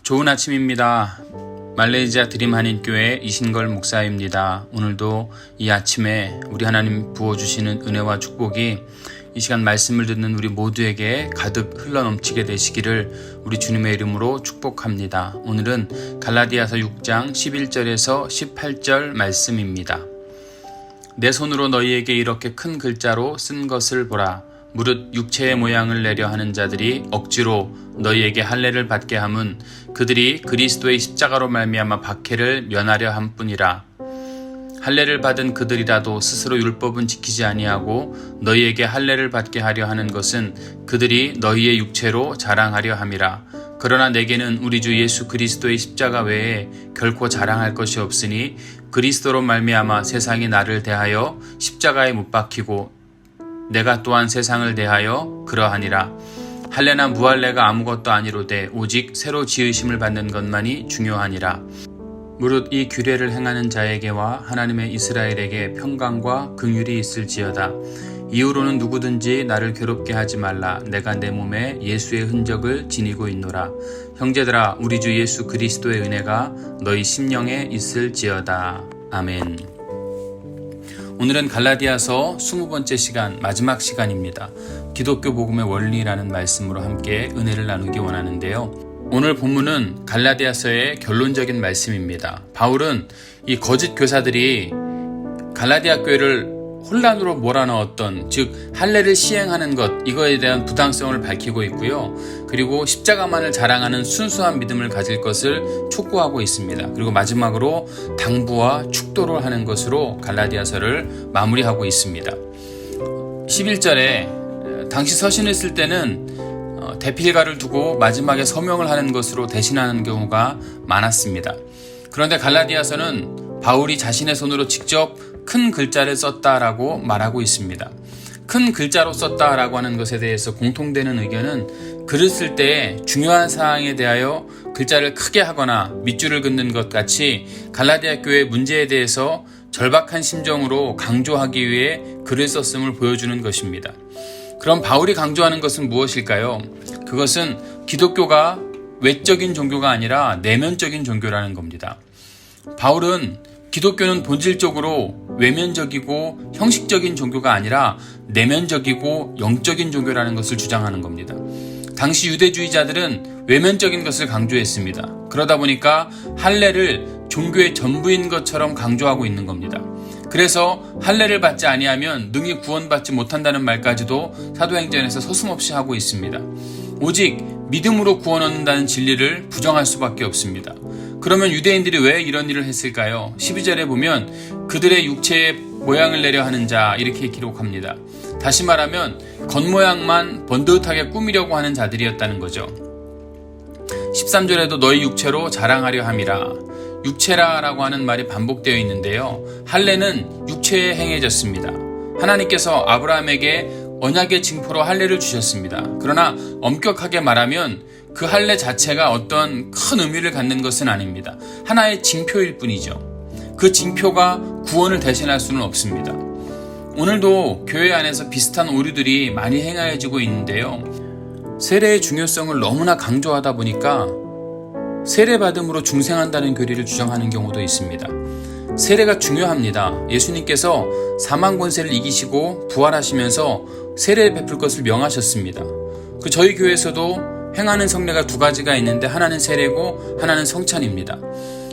좋은 아침입니다. 말레이시아 드림 한인교회 이신걸 목사입니다. 오늘도 이 아침에 우리 하나님 부어주시는 은혜와 축복이 이 시간 말씀을 듣는 우리 모두에게 가득 흘러넘치게 되시기를 우리 주님의 이름으로 축복합니다. 오늘은 갈라디아서 6장 11절에서 18절 말씀입니다. 내 손으로 너희에게 이렇게 큰 글자로 쓴 것을 보라. 무릇 육체의 모양을 내려 하는 자들이 억지로 너희에게 할례를 받게 함은 그들이 그리스도의 십자가로 말미암아 박해를 면하려 함뿐이라. 할례를 받은 그들이라도 스스로 율법은 지키지 아니하고 너희에게 할례를 받게 하려 하는 것은 그들이 너희의 육체로 자랑하려 함이라. 그러나 내게는 우리 주 예수 그리스도의 십자가 외에 결코 자랑할 것이 없으니 그리스도로 말미암아 세상이 나를 대하여 십자가에 못 박히고 내가 또한 세상을 대하여 그러하니라. 할례나 무할례가 아무것도 아니로되 오직 새로 지으심을 받는 것만이 중요하니라. 무릇 이 규례를 행하는 자에게와 하나님의 이스라엘에게 평강과 긍휼이 있을지어다. 이후로는 누구든지 나를 괴롭게 하지 말라. 내가 내 몸에 예수의 흔적을 지니고 있노라. 형제들아, 우리 주 예수 그리스도의 은혜가 너희 심령에 있을지어다. 아멘. 오늘은 갈라디아서 20번째 시간, 마지막 시간입니다. 기독교 복음의 원리라는 말씀으로 함께 은혜를 나누기 원하는데요. 오늘 본문은 갈라디아서의 결론적인 말씀입니다. 바울은 이 거짓 교사들이 갈라디아 교회를 혼란으로 몰아넣었던, 즉 할례를 시행하는 것, 이거에 대한 부당성을 밝히고 있고요. 그리고 십자가만을 자랑하는 순수한 믿음을 가질 것을 촉구하고 있습니다. 그리고 마지막으로 당부와 축도를 하는 것으로 갈라디아서를 마무리하고 있습니다. 11절에 당시 서신을 쓸 때는 대필가를 두고 마지막에 서명을 하는 것으로 대신하는 경우가 많았습니다. 그런데 갈라디아서는 바울이 자신의 손으로 직접 큰 글자를 썼다라고 말하고 있습니다. 큰 글자로 썼다라고 하는 것에 대해서 공통되는 의견은 글을 쓸 때 중요한 사항에 대하여 글자를 크게 하거나 밑줄을 긋는 것 같이 갈라디아 교회의 문제에 대해서 절박한 심정으로 강조하기 위해 글을 썼음을 보여주는 것입니다. 그럼 바울이 강조하는 것은 무엇일까요? 그것은 기독교가 외적인 종교가 아니라 내면적인 종교라는 겁니다. 바울은 기독교는 본질적으로 외면적이고 형식적인 종교가 아니라 내면적이고 영적인 종교라는 것을 주장하는 겁니다. 당시 유대주의자들은 외면적인 것을 강조했습니다. 그러다 보니까 할례를 종교의 전부인 것처럼 강조하고 있는 겁니다. 그래서 할례를 받지 아니하면 능히 구원받지 못한다는 말까지도 사도행전에서 서슴없이 하고 있습니다. 오직 믿음으로 구원 얻는다는 진리를 부정할 수밖에 없습니다. 그러면 유대인들이 왜 이런 일을 했을까요? 12절에 보면 그들의 육체의 모양을 내려 하는 자, 이렇게 기록합니다. 다시 말하면 겉모양만 번듯하게 꾸미려고 하는 자들이었다는 거죠. 13절에도 너희 육체로 자랑하려 함이라. 육체라라고 하는 말이 반복되어 있는데요. 할례는 육체에 행해졌습니다. 하나님께서 아브라함에게 언약의 징표로 할례를 주셨습니다. 그러나 엄격하게 말하면 그 할례 자체가 어떤 큰 의미를 갖는 것은 아닙니다. 하나의 징표일 뿐이죠. 그 징표가 구원을 대신할 수는 없습니다. 오늘도 교회 안에서 비슷한 오류들이 많이 행하여지고 있는데요. 세례의 중요성을 너무나 강조하다 보니까 세례받음으로 중생한다는 교리를 주장하는 경우도 있습니다. 세례가 중요합니다. 예수님께서 사망 권세를 이기시고 부활하시면서 세례를 베풀 것을 명하셨습니다. 저희 교회에서도 행하는 성례가 두 가지가 있는데 하나는 세례고 하나는 성찬입니다.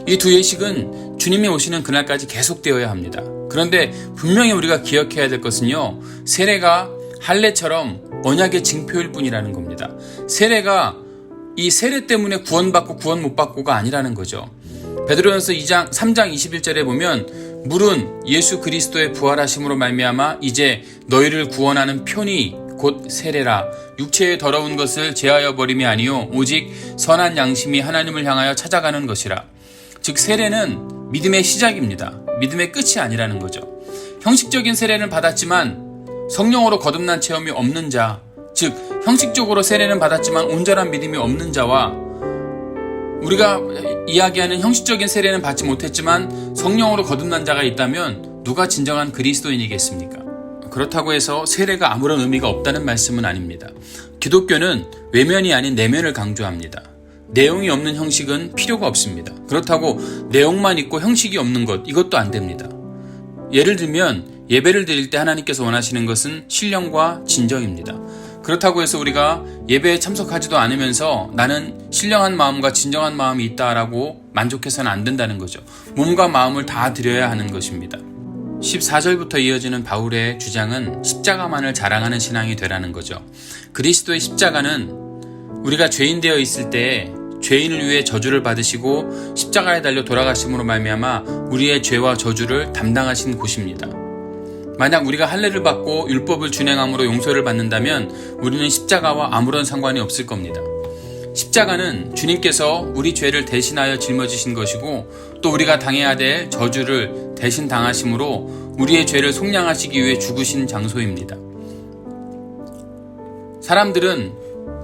이 두 예식은 주님이 오시는 그날까지 계속되어야 합니다. 그런데 분명히 우리가 기억해야 될 것은요, 세례가 할례처럼 언약의 징표일 뿐이라는 겁니다. 세례가 이 세례 때문에 구원받고 구원 못 받고가 아니라는 거죠. 베드로전서 3장 21절에 보면 물은 예수 그리스도의 부활하심으로 말미암아 이제 너희를 구원하는 편이 곧 세례라. 육체의 더러운 것을 제하여 버림이 아니요 오직 선한 양심이 하나님을 향하여 찾아가는 것이라. 즉 세례는 믿음의 시작입니다. 믿음의 끝이 아니라는 거죠. 형식적인 세례는 받았지만 성령으로 거듭난 체험이 없는 자, 즉 형식적으로 세례는 받았지만 온전한 믿음이 없는 자와 우리가 이야기하는 형식적인 세례는 받지 못했지만 성령으로 거듭난 자가 있다면 누가 진정한 그리스도인이겠습니까? 그렇다고 해서 세례가 아무런 의미가 없다는 말씀은 아닙니다. 기독교는 외면이 아닌 내면을 강조합니다. 내용이 없는 형식은 필요가 없습니다. 그렇다고 내용만 있고 형식이 없는 것, 이것도 안 됩니다. 예를 들면 예배를 드릴 때 하나님께서 원하시는 것은 신령과 진정입니다. 그렇다고 해서 우리가 예배에 참석하지도 않으면서 나는 신령한 마음과 진정한 마음이 있다라고 만족해서는 안 된다는 거죠. 몸과 마음을 다 드려야 하는 것입니다. 14절부터 이어지는 바울의 주장은 십자가만을 자랑하는 신앙이 되라는 거죠. 그리스도의 십자가는 우리가 죄인 되어 있을 때 죄인을 위해 저주를 받으시고 십자가에 달려 돌아가심으로 말미암아 우리의 죄와 저주를 담당하신 곳입니다. 만약 우리가 할례를 받고 율법을 준행함으로 용서를 받는다면 우리는 십자가와 아무런 상관이 없을 겁니다. 십자가는 주님께서 우리 죄를 대신하여 짊어지신 것이고 또 우리가 당해야 될 저주를 대신 당하심으로 우리의 죄를 속량하시기 위해 죽으신 장소입니다. 사람들은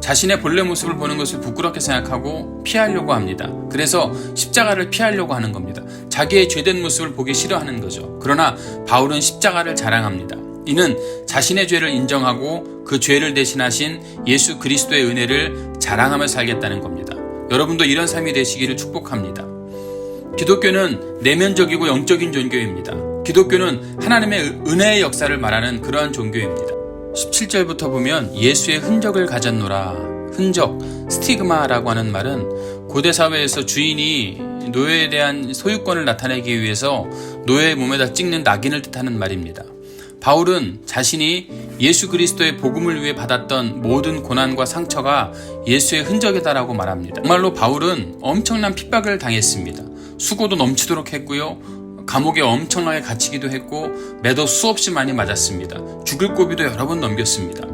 자신의 본래 모습을 보는 것을 부끄럽게 생각하고 피하려고 합니다. 그래서 십자가를 피하려고 하는 겁니다. 자기의 죄된 모습을 보기 싫어하는 거죠. 그러나 바울은 십자가를 자랑합니다. 이는 자신의 죄를 인정하고 그 죄를 대신하신 예수 그리스도의 은혜를 자랑하며 살겠다는 겁니다. 여러분도 이런 삶이 되시기를 축복합니다. 기독교는 내면적이고 영적인 종교입니다. 기독교는 하나님의 은혜의 역사를 말하는 그러한 종교입니다. 17절부터 보면 예수의 흔적을 가졌노라. 흔적, 스티그마라고 하는 말은 고대 사회에서 주인이 노예에 대한 소유권을 나타내기 위해서 노예의 몸에다 찍는 낙인을 뜻하는 말입니다. 바울은 자신이 예수 그리스도의 복음을 위해 받았던 모든 고난과 상처가 예수의 흔적이다라고 말합니다. 정말로 바울은 엄청난 핍박을 당했습니다. 수고도 넘치도록 했고요. 감옥에 엄청나게 갇히기도 했고 매도 수없이 많이 맞았습니다. 죽을 고비도 여러 번 넘겼습니다.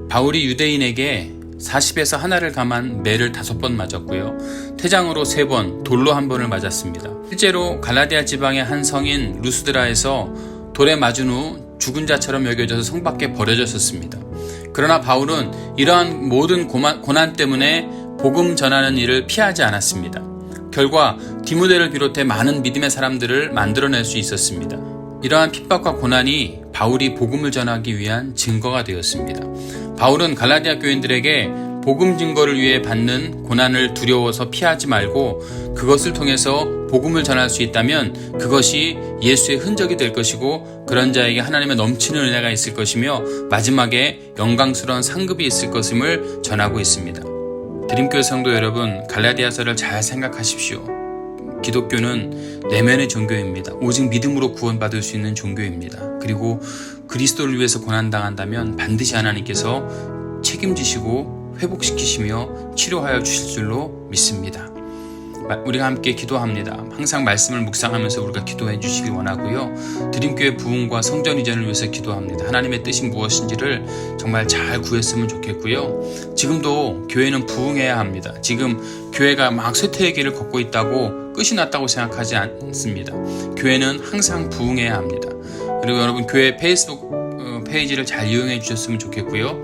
바울이 유대인에게 40에서 하나를 감한 매를 5번 맞았고요. 태장으로 3번, 돌로 1번을 맞았습니다. 실제로 갈라디아 지방의 한 성인 루스드라에서 돌에 맞은 후 죽은 자처럼 여겨져서 성 밖에 버려졌었습니다. 그러나 바울은 이러한 모든 고난 때문에 복음 전하는 일을 피하지 않았습니다. 결과 디모데를 비롯해 많은 믿음의 사람들을 만들어낼 수 있었습니다. 이러한 핍박과 고난이 바울이 복음을 전하기 위한 증거가 되었습니다. 바울은 갈라디아 교인들에게 복음 증거를 위해 받는 고난을 두려워서 피하지 말고 그것을 통해서 복음을 전할 수 있다면 그것이 예수의 흔적이 될 것이고 그런 자에게 하나님의 넘치는 은혜가 있을 것이며 마지막에 영광스러운 상급이 있을 것임을 전하고 있습니다. 드림교회 성도 여러분, 갈라디아서를 잘 생각하십시오. 기독교는 내면의 종교입니다. 오직 믿음으로 구원받을 수 있는 종교입니다. 그리고 그리스도를 위해서 고난당한다면 반드시 하나님께서 책임지시고 회복시키시며 치료하여 주실 줄로 믿습니다. 우리가 함께 기도합니다. 항상 말씀을 묵상하면서 우리가 기도해 주시기 원하고요. 드림교회 부흥과 성전 이전을 위해서 기도합니다. 하나님의 뜻이 무엇인지를 정말 잘 구했으면 좋겠고요. 지금도 교회는 부흥해야 합니다. 지금 교회가 막 쇠퇴의 길을 걷고 있다고 끝이 났다고 생각하지 않습니다. 교회는 항상 부흥해야 합니다. 그리고 여러분 교회 페이스북 페이지를 잘 이용해 주셨으면 좋겠고요.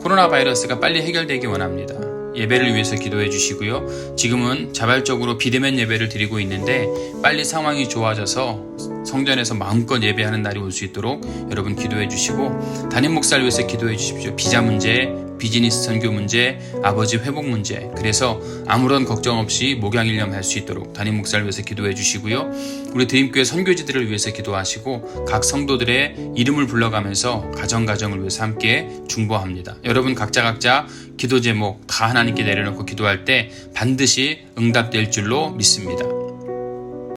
코로나 바이러스가 빨리 해결되기 원합니다. 예배를 위해서 기도해 주시고요. 지금은 자발적으로 비대면 예배를 드리고 있는데 빨리 상황이 좋아져서 성전에서 마음껏 예배하는 날이 올 수 있도록 여러분 기도해 주시고 담임 목사를 위해서 기도해 주십시오. 비자 문제, 비즈니스 선교 문제, 아버지 회복 문제. 그래서 아무런 걱정 없이 목양일념 할 수 있도록 담임 목사를 위해서 기도해 주시고요. 우리 드림교회 선교지들을 위해서 기도하시고 각 성도들의 이름을 불러가면서 가정을 위해서 함께 중보합니다. 여러분 각자 기도 제목 다 하나님께 내려놓고 기도할 때 반드시 응답될 줄로 믿습니다.